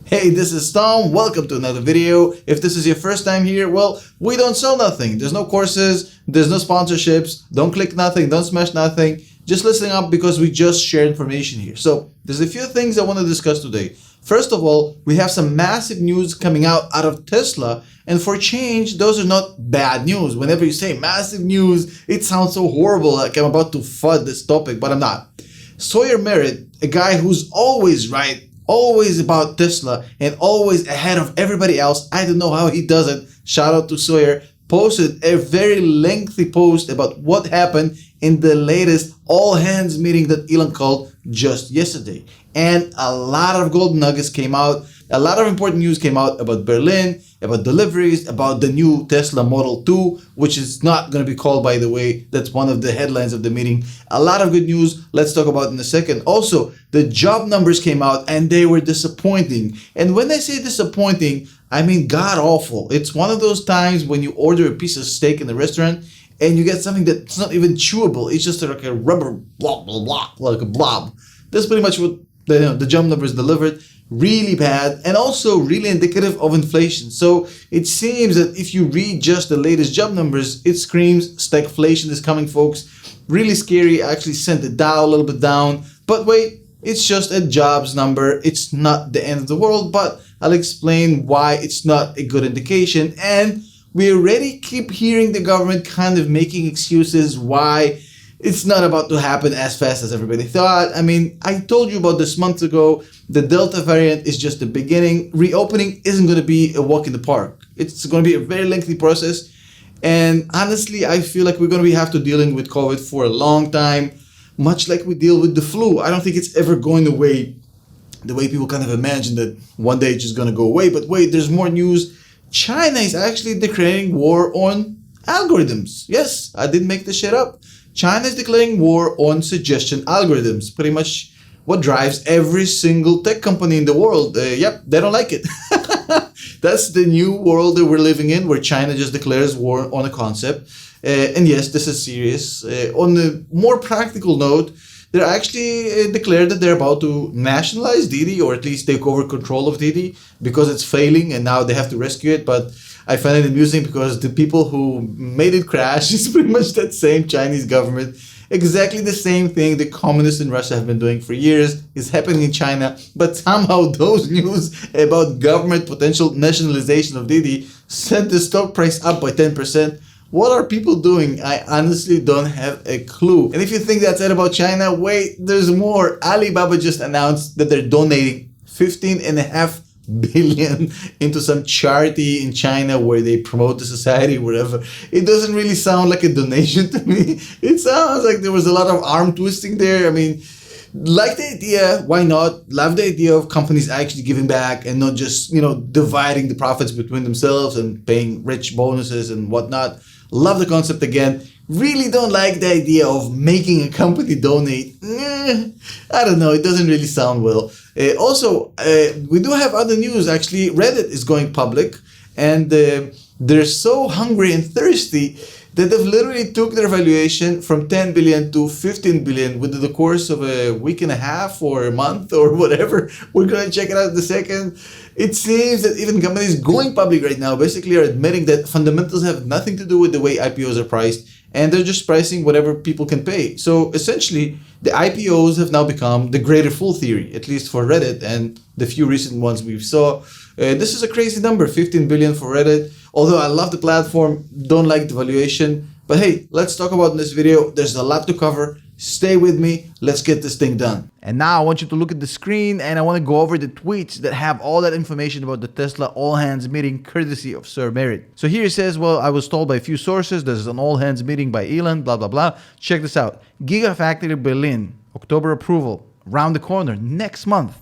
Hey, this is Tom. Welcome to another video. If this is your first time here, well, we don't sell nothing. There's no courses, there's no sponsorships. Don't click nothing, don't smash nothing. Just listen up because we just share information here. So there's a few things I want to discuss today. First of all, we have some massive news coming out of Tesla. And for change, those are not bad news. Whenever you say massive news, it sounds so horrible, like I'm about to FUD this topic, but I'm not. Sawyer Merritt, a guy who's always right, always about Tesla, and always ahead of everybody else. I don't know how he does it. Shout out to Sawyer. Posted a very lengthy post about what happened in the latest all-hands meeting that Elon called just yesterday. And a lot of golden nuggets came out. A lot of important news came out about Berlin, about deliveries, about the new Tesla Model 2, which is not going to be called, by the way. That's one of the headlines of the meeting. A lot of good news. Let's talk about in a second. Also, the job numbers came out and they were disappointing. And when I say disappointing, I mean god awful. It's one of those times when you order a piece of steak in the restaurant and you get something that's not even chewable. It's just like a rubber blob, blah, blah, like a blob. That's pretty much what the job numbers delivered. Really bad and also really indicative of inflation. So it seems that if you read just the latest job numbers, it screams stagflation is coming, folks. Really scary. I actually sent the Dow a little bit down. But wait, it's just a jobs number. It's not the end of the world, but I'll explain why it's not a good indication. And we already keep hearing the government kind of making excuses why it's not about to happen as fast as everybody thought. I mean, I told you about this months ago. The Delta variant is just the beginning. Reopening isn't going to be a walk in the park. It's going to be a very lengthy process. And honestly, I feel like we're going to have to dealing with COVID for a long time, much like we deal with the flu. I don't think it's ever going away the way people kind of imagine that one day it's just going to go away. But wait, there's more news. China is actually declaring war on algorithms. Yes, I didn't make this shit up. China is declaring war on suggestion algorithms, pretty much what drives every single tech company in the world. Yep, they don't like it. That's the new world that we're living in, where China just declares war on a concept. And yes, this is serious. On a more practical note, they actually declared that they're about to nationalize Didi, or at least take over control of Didi, because it's failing and now they have to rescue it. But I find it amusing because the people who made it crash is pretty much that same Chinese government. Exactly the same thing the communists in Russia have been doing for years is happening in China. But somehow those news about government potential nationalization of Didi sent the stock price up by 10%. What are people doing? I honestly don't have a clue. And if you think that's it about China, wait, there's more. Alibaba just announced that they're donating 15.5 billion into some charity in China where they promote the society, whatever. It doesn't really sound like a donation to me. It sounds like there was a lot of arm twisting there. I mean, like the idea, why not? Love the idea of companies actually giving back and not just, dividing the profits between themselves and paying rich bonuses and whatnot. Love the concept again. Really don't like the idea of making a company donate. I don't know. It doesn't really sound well. Also, we do have other news. Actually, Reddit is going public, and they're so hungry and thirsty that they've literally took their valuation from 10 billion to 15 billion within the course of a week and a half or a month or whatever. We're going to check it out in a second. It seems that even companies going public right now basically are admitting that fundamentals have nothing to do with the way IPOs are priced, and they're just pricing whatever people can pay. So essentially, the IPOs have now become the greater fool theory, at least for Reddit and the few recent ones we saw. This is a crazy number, 15 billion for Reddit. Although I love the platform, don't like the valuation. But hey, let's talk about in this video. There's a lot to cover. Stay with me. Let's get this thing done. And now I want you to look at the screen and I want to go over the tweets that have all that information about the Tesla all-hands meeting courtesy of Sir Merritt. So here it says, well, I was told by a few sources there's an all-hands meeting by Elon, blah, blah, blah. Check this out. Gigafactory Berlin, October approval, around the corner, next month.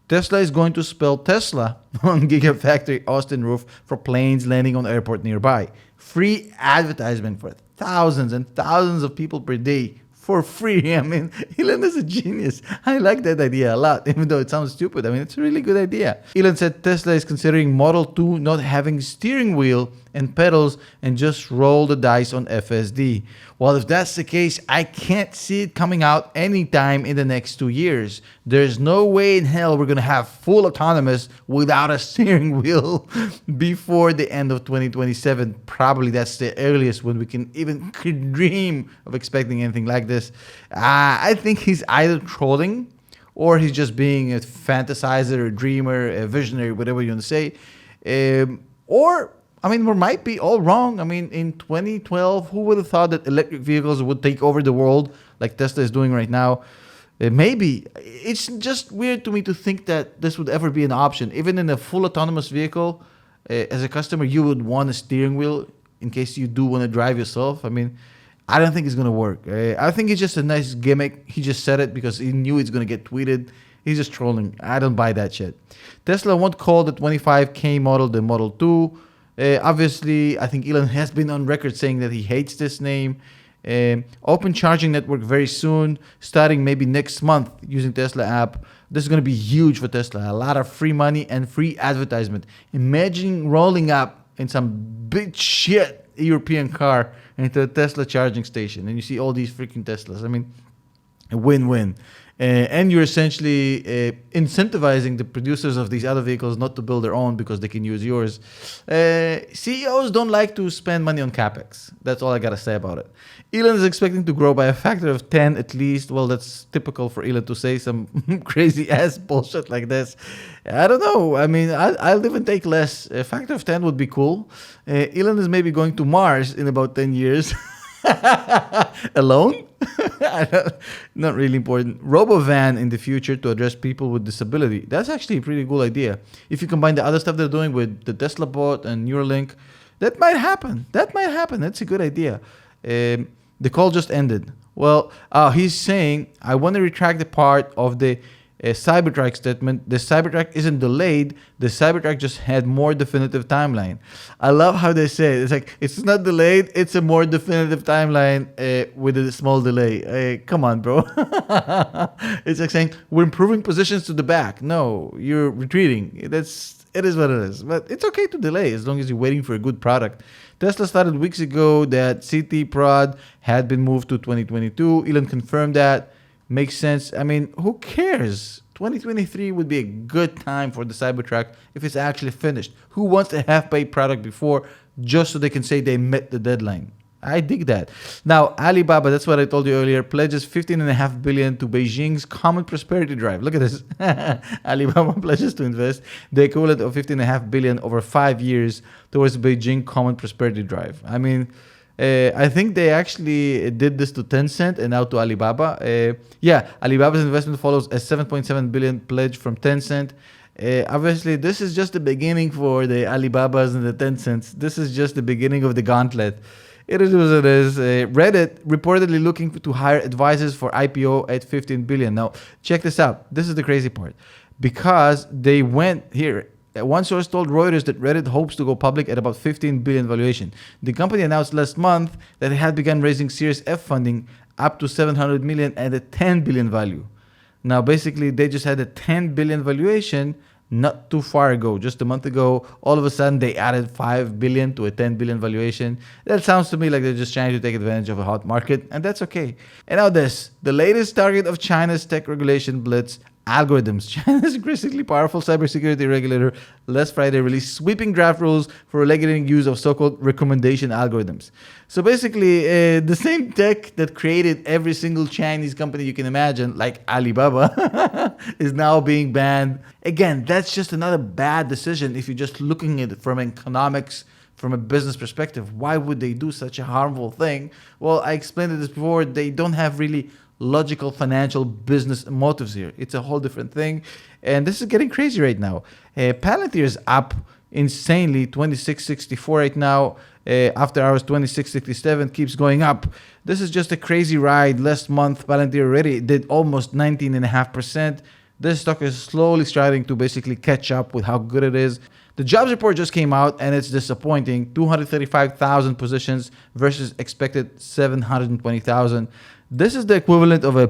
Tesla is going to spell Tesla on Gigafactory Austin roof for planes landing on airport nearby. Free advertisement for thousands and thousands of people per day. for free. I mean, Elon is a genius. I like that idea a lot, even though it sounds stupid. I mean, it's a really good idea. Elon said Tesla is considering Model 2 not having steering wheel and pedals and just roll the dice on FSD. Well, if that's the case, I can't see it coming out anytime in the next 2 years. There's no way in hell we're going to have full autonomous without a steering wheel before the end of 2027. Probably that's the earliest when we can even dream of expecting anything like this. I think he's either trolling or he's just being a fantasizer, a dreamer, a visionary, whatever you want to say. Or I mean, we might be all wrong. I mean, in 2012, who would have thought that electric vehicles would take over the world like Tesla is doing right now? Maybe. It's just weird to me to think that this would ever be an option. Even in a full autonomous vehicle, as a customer, you would want a steering wheel in case you do want to drive yourself. I mean, I don't think it's going to work. I think it's just a nice gimmick. He just said it because he knew it's going to get tweeted. He's just trolling. I don't buy that shit. Tesla won't call the 25K model the Model 2. Obviously, I think Elon has been on record saying that he hates this name. Open charging network very soon, starting maybe next month using Tesla app. This is going to be huge for Tesla. A lot of free money and free advertisement. Imagine rolling up in some big shit European car into a Tesla charging station and you see all these freaking Teslas. I mean, a win-win. And you're essentially incentivizing the producers of these other vehicles not to build their own because they can use yours. CEOs don't like to spend money on capex. That's all I gotta say about it. Elon is expecting to grow by a factor of 10 at least. Well, that's typical for Elon to say some crazy ass bullshit like this. I don't know. I mean, I'll even take less. A factor of 10 would be cool. Elon is maybe going to Mars in about 10 years. Alone? Not really important. Robovan in the future to address people with disability. That's actually a pretty cool idea. If you combine the other stuff they're doing with the Tesla bot and Neuralink, that might happen. That's a good idea. The call just ended. Well, he's saying, I want to retract the part of the Cybertruck statement. The Cybertruck isn't delayed. The Cybertruck just had more definitive timeline. I love how they say it. It's like, it's not delayed. It's a more definitive timeline with a small delay. Come on, bro. It's like saying, we're improving positions to the back. No, you're retreating. It is what it is. But it's okay to delay as long as you're waiting for a good product. Tesla started weeks ago that CT prod had been moved to 2022. Elon confirmed that. Makes sense. I mean, who cares? 2023 would be a good time for the Cybertruck if it's actually finished. Who wants a half-baked product before just so they can say they met the deadline? I dig that. Now, Alibaba, that's what I told you earlier, pledges $15.5 billion to Beijing's Common Prosperity Drive. Look at this. Alibaba pledges to invest the equivalent of $15.5 billion over 5 years towards Beijing Common Prosperity Drive. I mean, I think they actually did this to Tencent and now to Alibaba. Alibaba's investment follows a $7.7 billion pledge from Tencent. Obviously, this is just the beginning for the Alibabas and the Tencents. This is just the beginning of the gauntlet. It is what it is. Reddit reportedly looking to hire advisors for IPO at $15 billion. Now, check this out. This is the crazy part. Because they went here. One source told Reuters that Reddit hopes to go public at about $15 billion valuation. The company announced last month that it had begun raising Series F funding up to $700 million at a $10 billion value. Now, basically, they just had a $10 billion valuation not too far ago, just a month ago. All of a sudden, they added $5 billion to a $10 billion valuation. That sounds to me like they're just trying to take advantage of a hot market, and that's okay. And now this, the latest target of China's tech regulation blitz, algorithms. China's increasingly powerful cybersecurity regulator last Friday released sweeping draft rules for regulating use of so-called recommendation algorithms. So basically, the same tech that created every single Chinese company you can imagine, like Alibaba, is now being banned. Again, that's just another bad decision if you're just looking at it from economics, from a business perspective. Why would they do such a harmful thing? Well, I explained this before. They don't have really logical financial business motives here. It's a whole different thing, and this is getting crazy right now. Palantir is up insanely, 26.64 right now. After hours 26.67 keeps going up. This is just a crazy ride. Last month Palantir already did almost 19.5%. This stock is slowly starting to basically catch up with how good it is. The jobs report just came out and it's disappointing. 235,000 positions versus expected 720,000. This is the equivalent of a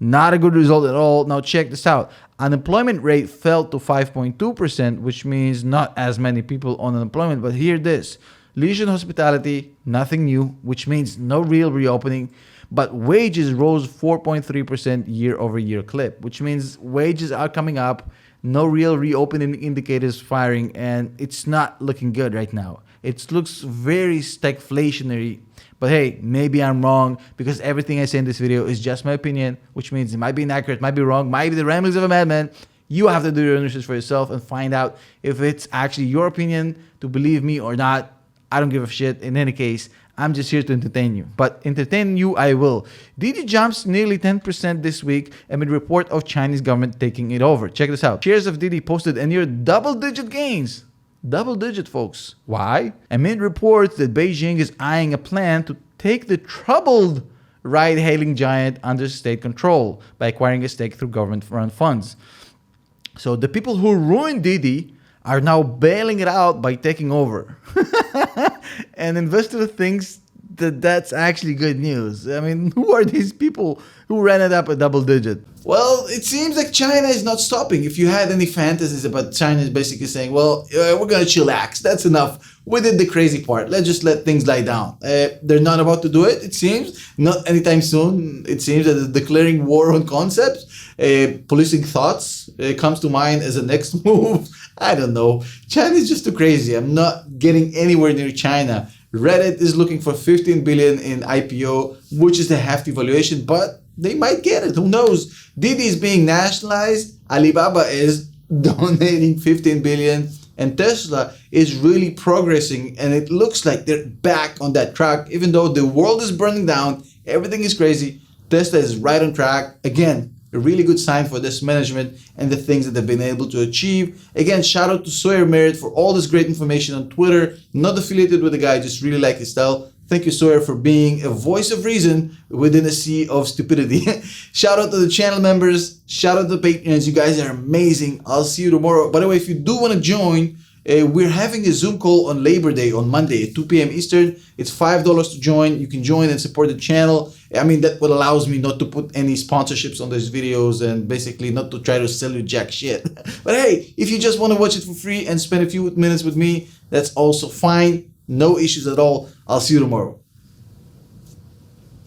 not a good result at all. Now check this out. Unemployment rate fell to 5.2%, which means not as many people on unemployment. But hear this. Leisure and hospitality, nothing new, which means no real reopening. But wages rose 4.3% year over year clip, which means wages are coming up. No real reopening indicators firing, and it's not looking good right now. It looks very stagflationary. But hey, maybe I'm wrong, because everything I say in this video is just my opinion, which means it might be inaccurate, might be wrong, might be the ramblings of a madman. You have to do your own research for yourself and find out if it's actually your opinion to believe me or not. I don't give a shit. In any case, I'm just here to entertain you. But entertain you I will. Didi jumps nearly 10% this week amid report of Chinese government taking it over. Check this out. Shares of Didi posted a near double-digit gains. Double-digit, folks. Why? Amid reports that Beijing is eyeing a plan to take the troubled ride-hailing giant under state control by acquiring a stake through government-run funds. So the people who ruined Didi are now bailing it out by taking over. And investor thinks that that's actually good news. I mean, who are these people who ran it up a double digit? Well, it seems like China is not stopping. If you had any fantasies about China, is basically saying, well, we're going to chillax. That's enough. We did the crazy part. Let's just let things lie down. They're not about to do it seems. Not anytime soon. It seems that declaring war on concepts, policing thoughts comes to mind as a next move. I don't know. China is just too crazy. I'm not getting anywhere near China. Reddit is looking for 15 billion in IPO, which is a hefty valuation, but they might get it. Who knows? Didi is being nationalized. Alibaba is donating 15 billion. And Tesla is really progressing. And it looks like they're back on that track. Even though the world is burning down, everything is crazy, Tesla is right on track. Again, a really good sign for this management and the things that they've been able to achieve. Again, shout out to Sawyer Merritt for all this great information on Twitter. Not affiliated with the guy, just really like his style. Thank you, Sawyer, for being a voice of reason within a sea of stupidity. Shout out to the channel members. Shout out to the patrons. You guys are amazing. I'll see you tomorrow. By the way, if you do want to join, we're having a Zoom call on Labor Day on Monday at 2 p.m. Eastern. It's $5 to join. You can join and support the channel. I mean, that what allows me not to put any sponsorships on these videos and basically not to try to sell you jack shit. But hey, if you just want to watch it for free and spend a few minutes with me, that's also fine. No issues at all. I'll see you tomorrow.